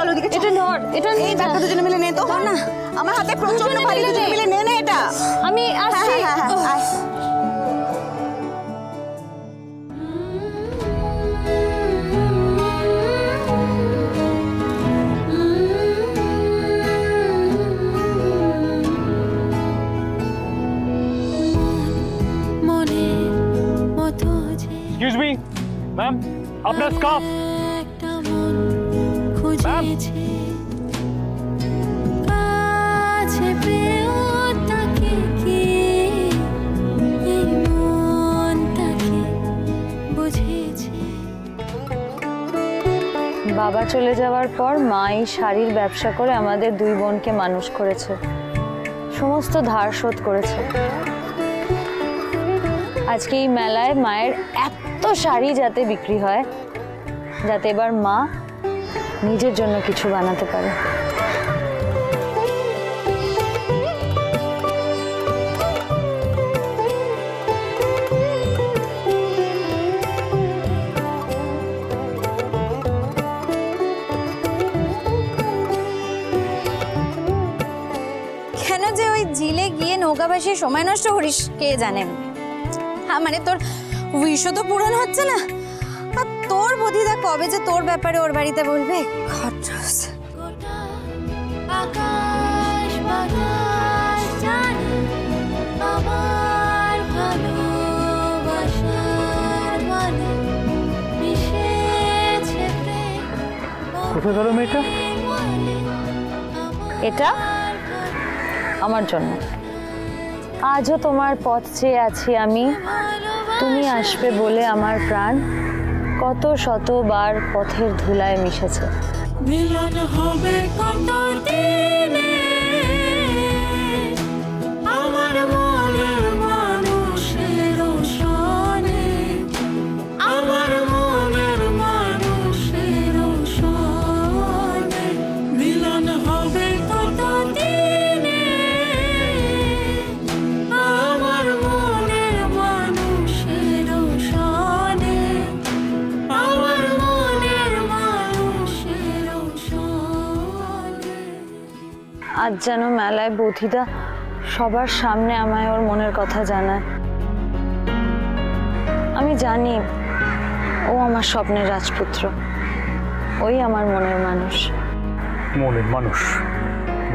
চল ওদিকে। এটা ধর, এটা এই ব্যাগটা দুজনে মিলে নে তো। না আমার হাতে প্রচন্ড ভারী, দুজনে মিলে নে না এটা। আমি আসছি। আয়। Excuse me, ma'am, আপনার স্কার্ফ। ম্যাম, বাবা চলে যাওয়ার পর মা এই শাড়ির ব্যবসা করে আমাদের দুই বোনকে মানুষ করেছে, সমস্ত ধার শোধ করেছে। আজকে এই মেলায় মায়ের এত শাড়ি যাতে বিক্রি হয়, যাতে এবার মা নিজের জন্য কিছু বানাতে পারে। কেন যে ওই জিলে গিয়ে নৌকা ভাসে সময় নষ্ট করিস কে জানে। হ্যাঁ মানে তোর উইশও তো পূরণ হচ্ছে না, আর তোর বুদ্ধিদা কবে যে তোর ব্যাপারে ওর বাড়িতে বলবে। কোথায় গেল মেয়েটা? এটা আমার জন্য। আজও তোমার পথ চেয়ে আছি আমি, তুমি আসবে বলে আমার প্রাণ কত শতবার পথের ধুলায় মিশেছে। মিলন হবে কত দিনে আমার মনের মানুষের সনে, আমার মনের মানুষের সনে মিলন হবে কত দিনে আমার মনের মানুষের সনে, আমার মনের মানুষের সনে। আজ যেন মেলায় বৌদিদা সবার সামনে আমায় ওর মনের কথা জানায়। আমি জানি ও আমার স্বপ্নের রাজপুত্র, ওই আমার মনের মানুষ। মনের মানুষ,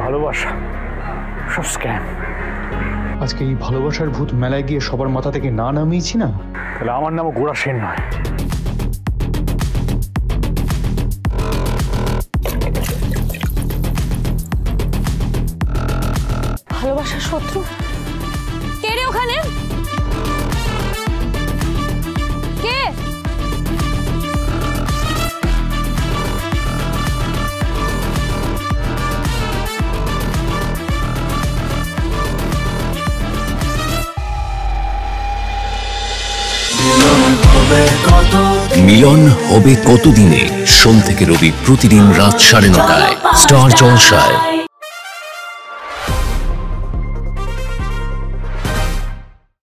ভালোবাসা সব স্ক্যাম। আজকে এই ভালোবাসার ভূত মেলায় গিয়ে সবার মাথা থেকে না নামিয়েছি না, তাহলে আমার নামও গোড়া সেন নয়। ভালোবাসার শত্রু কে রে ওখানে? কে? মিলন হবে কতদিনে? সোম থেকে রবি প্রতিদিন রাত 9:30টায় স্টার জলসায়।